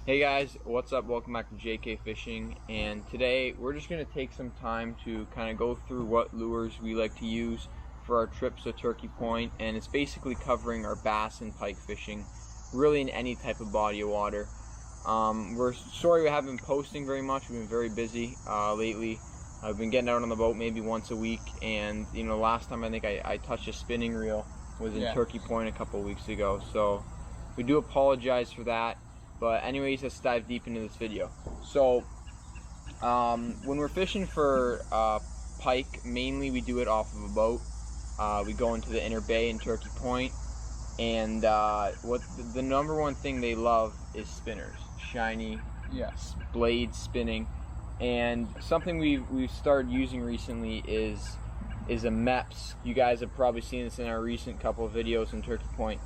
Hey guys, what's up? Welcome back to JK Fishing, and today we're just going to take some time to kind of go through what lures we like to use for our trips to Turkey Point, and it's basically covering our bass and pike fishing, really in any type of body of water. We're sorry we haven't been posting very much. We've been very busy lately. I've been getting out on the boat maybe once a week, and last time I think I touched a spinning reel was in Turkey Point a couple weeks ago, so we do apologize for that. But anyways, let's dive deep into this video. So when we're fishing for pike, mainly we do it off of a boat. We go into the inner bay in Turkey Point, and what the number one thing they love is spinners, shiny blades spinning. And something we've started using recently is a MEPS. You guys have probably seen this in our recent couple of videos in Turkey Point.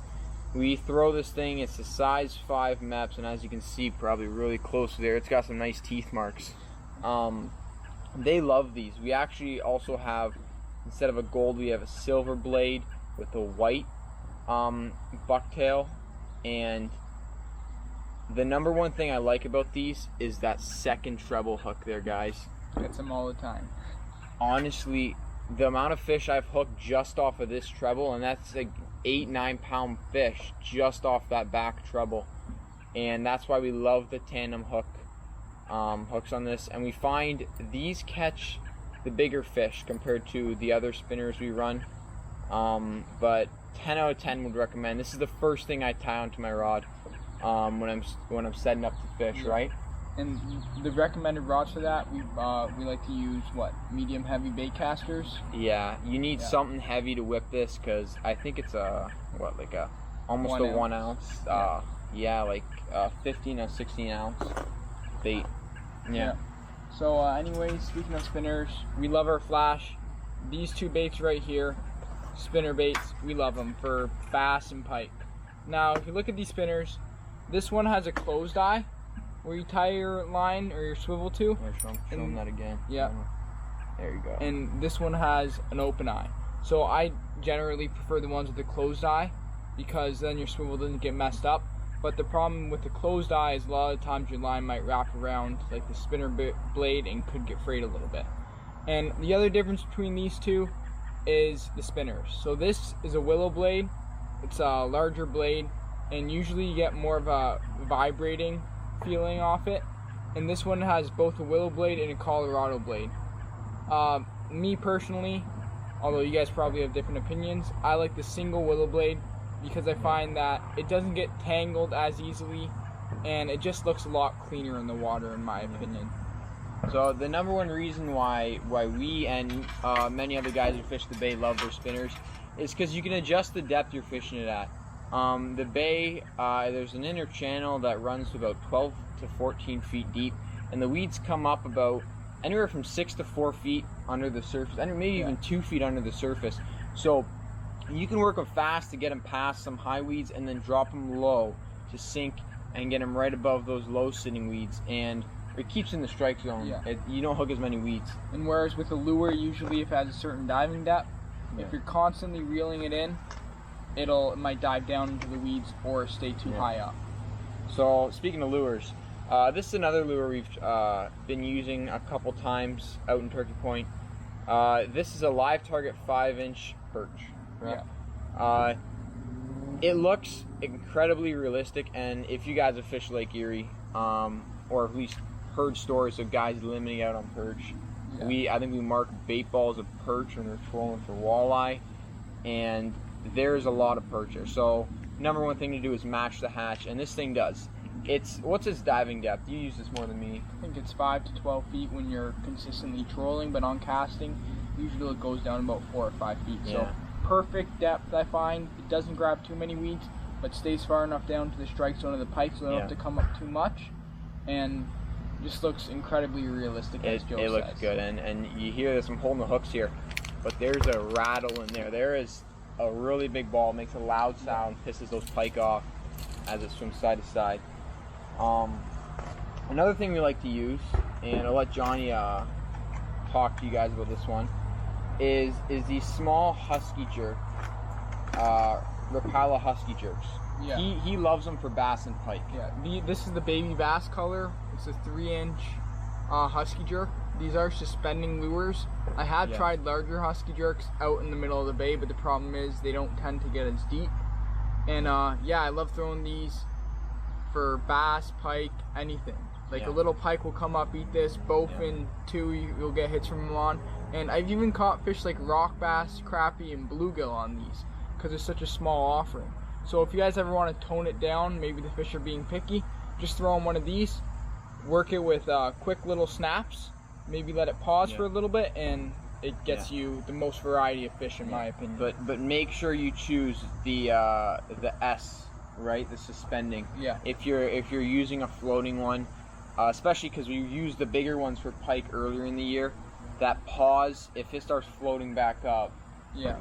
We throw this thing, it's a size 5 MEPS, and as you can see probably really close there, it's got some nice teeth marks. They love these. We actually also have, instead of a gold, we have a silver blade with a white bucktail. And the number one thing I like about these is that second treble hook there, guys. Gets them all the time. Honestly, the amount of fish I've hooked just off of this treble, and that's like 8-9 pound fish just off that back treble, and that's why we love the tandem hook hooks on this. And we find these catch the bigger fish compared to the other spinners we run, but 10 out of 10 would recommend. This is the first thing I tie onto my rod when I'm setting up to fish, right? And the recommended rods for that, we like to use medium heavy bait casters. Yeah, you need something heavy to whip this, because I think it's almost a 1 ounce. Like 15 or 16 ounce bait. Yeah. So anyways, speaking of spinners, we love our flash. These two baits right here, spinner baits, we love them for bass and pike. Now, if you look at these spinners, this one has a closed eye, where you tie your line or your swivel to. Show them that again. Yeah. There you go. And this one has an open eye. So I generally prefer the ones with the closed eye, because then your swivel doesn't get messed up. But the problem with the closed eye is a lot of times your line might wrap around like the spinner blade and could get frayed a little bit. And the other difference between these two is the spinners. So this is a willow blade. It's a larger blade, and usually you get more of a vibrating feeling off it, and this one has both a willow blade and a Colorado blade. Me personally, although you guys probably have different opinions, I like the single willow blade because I find that it doesn't get tangled as easily, and it just looks a lot cleaner in the water, in my opinion. So the number one reason why we and many other guys who fish the bay love their spinners is because you can adjust the depth you're fishing it at. The bay, there's an inner channel that runs to about 12 to 14 feet deep, and the weeds come up about anywhere from 6 to 4 feet under the surface, and maybe even 2 feet under the surface. So you can work them fast to get them past some high weeds, and then drop them low to sink and get them right above those low sitting weeds, and it keeps in the strike zone. You don't hook as many weeds. And whereas with a lure, usually if it has a certain diving depth, if you're constantly reeling it in, it might dive down into the weeds or stay too high up. So speaking of lures, this is another lure we've been using a couple times out in Turkey Point. This is a live target 5-inch perch. Right? It looks incredibly realistic, and if you guys have fished Lake Erie, or at least heard stories of guys limiting out on perch, I think we mark bait balls of perch when they're trolling for walleye, and there's a lot of perch here. So number one thing to do is match the hatch, and this thing does. What's its diving depth? You use this more than me. I think it's 5 to 12 feet when you're consistently trolling, but on casting, usually it goes down about 4 or 5 feet. So perfect depth, I find. It doesn't grab too many weeds, but stays far enough down to the strike zone of the pike, so they don't have to come up too much, and just looks incredibly realistic, as Joe says. It looks good, and you hear this, I'm holding the hooks here, but there's a rattle in there. There is a really big ball, makes a loud sound, pisses those pike off as it swims side to side. Another thing we like to use, and I'll let Johnny talk to you guys about this one, is these small husky jerk, Rapala husky jerks. Yeah. He loves them for bass and pike. Yeah. This is the baby bass color. It's a 3-inch husky jerk. These are suspending lures. I have tried larger husky jerks out in the middle of the bay, but the problem is they don't tend to get as deep. And yeah, I love throwing these for bass, pike, anything. Like a little pike will come up, eat this, bowfin too, you'll get hits from them on. And I've even caught fish like rock bass, crappie, and bluegill on these because it's such a small offering. So if you guys ever want to tone it down, maybe the fish are being picky, just throw in one of these, work it with quick little snaps, maybe let it pause for a little bit, and it gets you the most variety of fish in my opinion. But make sure you choose the S, right? The suspending. Yeah. If you're using a floating one, especially because we used the bigger ones for pike earlier in the year, that pause, if it starts floating back up,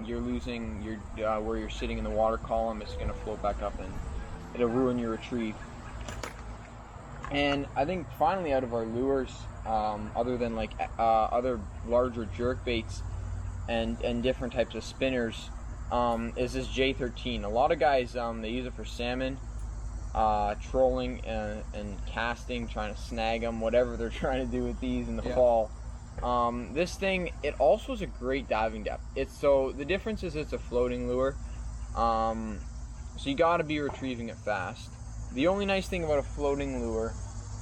you're losing your where you're sitting in the water column. It's going to float back up and it'll ruin your retrieve. And I think finally, out of our lures, other than like other larger jerk baits and different types of spinners, is this J13. A lot of guys they use it for salmon, trolling and casting, trying to snag them, whatever they're trying to do with these in the fall. This thing, it also is a great diving depth. So the difference is it's a floating lure, so you got to be retrieving it fast. The only nice thing about a floating lure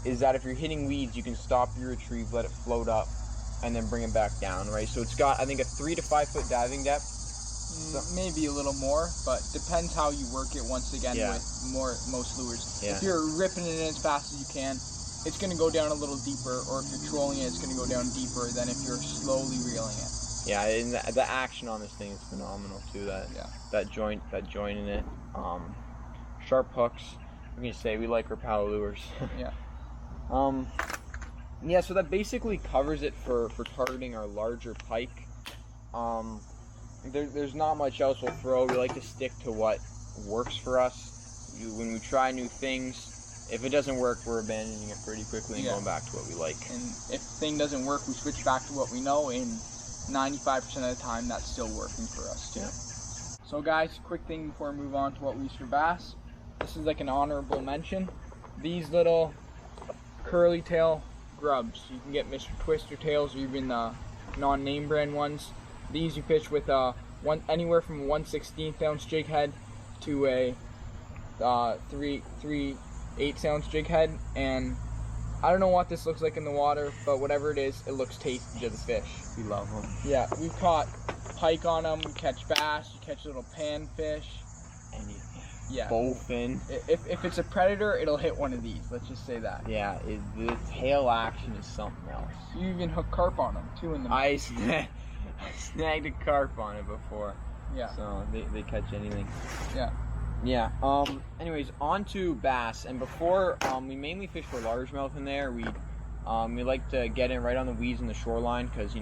is that if you're hitting weeds, you can stop your retrieve, let it float up, and then bring it back down, right? So it's got, I think, a 3 to 5 foot diving depth. Maybe a little more, but depends how you work it once again with most lures. If you're ripping it in as fast as you can, it's going to go down a little deeper, or if you're trolling it, it's going to go down deeper than if you're slowly reeling it. Yeah, and the action on this thing is phenomenal too. That joint in it. Sharp hooks. I'm gonna say we like our paddle lures. So that basically covers it for targeting our larger pike. There's not much else we'll throw. We like to stick to what works for us. When we try new things, if it doesn't work, we're abandoning it pretty quickly and going back to what we like. And if the thing doesn't work, we switch back to what we know, and 95% of the time that's still working for us too. So guys, quick thing before we move on to what we use for bass. This is like an honorable mention. These little curly tail grubs. You can get Mr. Twister tails or even non-name brand ones. These you fish with anywhere from 1/16 ounce jig head to a 3/8 ounce jig head, and I don't know what this looks like in the water, but whatever it is, it looks tasty to the fish. We love them. Yeah, we've caught pike on them, we catch bass, you catch little panfish. Anything. Yeah. Bowfin. If it's a predator, it'll hit one of these. Let's just say that. Yeah, the tail action is something else. You even hook carp on them too in the. I snagged a carp on it before. Yeah. So they catch anything. Yeah. Yeah. Anyways, on to bass, and before we mainly fish for largemouth in there. We like to get in right on the weeds in the shoreline because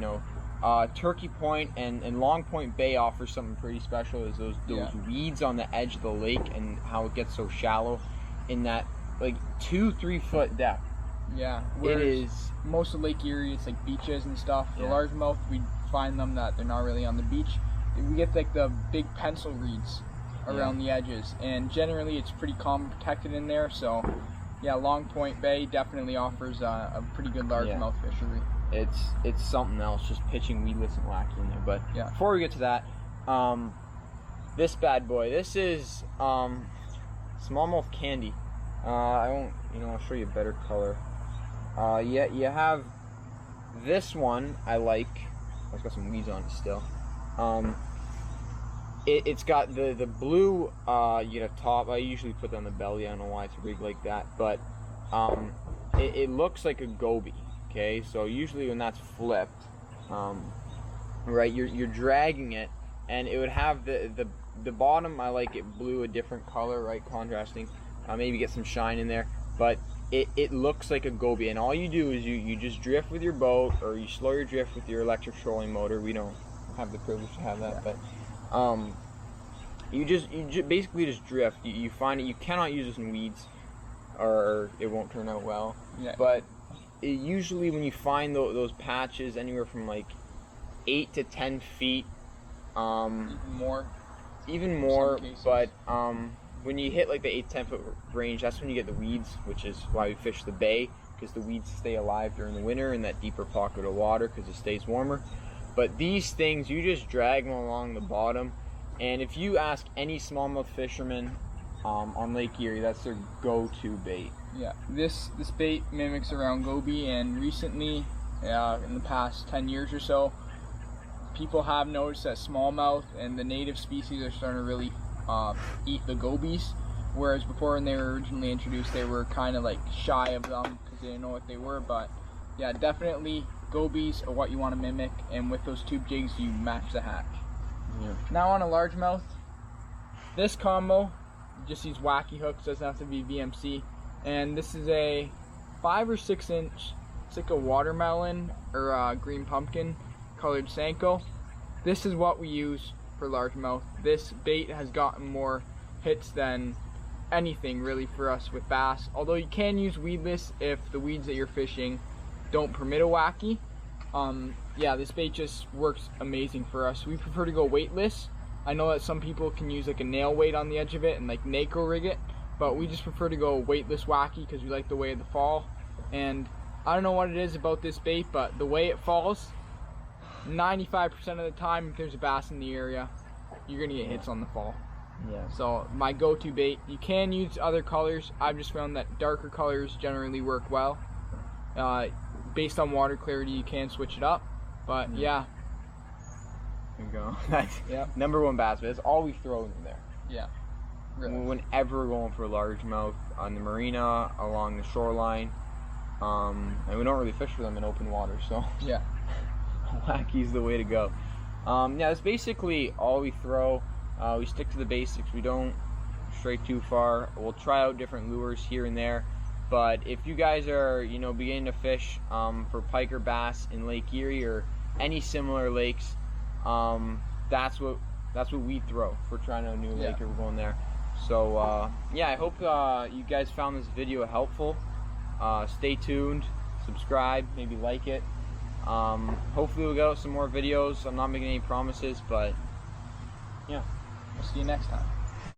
Turkey Point and Long Point Bay offers something pretty special. Is those weeds on the edge of the lake and how it gets so shallow in that like 2-3 foot depth. Yeah. It is. Most of Lake Erie, it's like beaches and stuff. The largemouth, we find them that they're not really on the beach. We get like the big pencil reeds around the edges, and generally it's pretty calm and protected in there. So yeah, Long Point Bay definitely offers a pretty good largemouth fishery. It's something else, just pitching weedless and wacky in there. But before we get to that, this bad boy, this is Smallmouth Candy. I'll show you a better color. You have this one. I like. It's got some weeds on it still. It's got the blue top. I usually put that on the belly. I don't know why it's rigged like that, but it looks like a goby. Okay, so usually when that's flipped, right, you're dragging it, and it would have the bottom. I like it blue, a different color, right, contrasting. Maybe get some shine in there, but it looks like a goby. And all you do is you just drift with your boat, or you slow your drift with your electric trolling motor. We don't have the privilege to have that, but you basically just drift. You find it. You cannot use this in weeds, or it won't turn out well. Yeah. But usually when you find those patches anywhere from like 8 to 10 feet, even more, but when you hit like the 8 to 10 foot range, that's when you get the weeds, which is why we fish the bay, because the weeds stay alive during the winter in that deeper pocket of water because it stays warmer. But these things, you just drag them along the bottom, and if you ask any smallmouth fisherman on Lake Erie, that's their go-to bait. Yeah, this bait mimics around goby, and recently, in the past 10 years or so, people have noticed that smallmouth and the native species are starting to really eat the gobies, whereas before when they were originally introduced, they were kind of like shy of them because they didn't know what they were. But yeah, definitely gobies are what you want to mimic, and with those tube jigs you match the hatch. Yeah. Now on a largemouth, this combo just use Wacky hooks, doesn't have to be VMC, and this is a 5 or 6 inch, it's like a watermelon or a green pumpkin colored Senko. This is what we use for largemouth. This bait has gotten more hits than anything really for us with bass, although you can use weedless if the weeds that you're fishing don't permit a Wacky. Yeah, this bait just works amazing for us. We prefer to go weightless. I know that some people can use like a nail weight on the edge of it and like Naco rig it, but we just prefer to go weightless Wacky because we like the way of the fall. And I don't know what it is about this bait, but the way it falls, 95% of the time, if there's a bass in the area, you're gonna get hits on the fall. Yeah. So my go-to bait. You can use other colors. I've just found that darker colors generally work well. Based on water clarity, you can switch it up. But yeah. There you go. That's #1 bass bait. That's all we throw in there. Yeah. Really. Whenever we're going for largemouth on the marina, along the shoreline, and we don't really fish for them in open water, so yeah. Wacky's the way to go. Yeah, that's basically all we throw. We stick to the basics. We don't stray too far. We'll try out different lures here and there. But if you guys are, beginning to fish for pike or bass in Lake Erie or any similar lakes, that's what we throw. If we're trying out a new lake or we're going there. So yeah, I hope you guys found this video helpful. Stay tuned, subscribe, maybe like it. Hopefully we'll get out some more videos. I'm not making any promises, but yeah. We'll see you next time.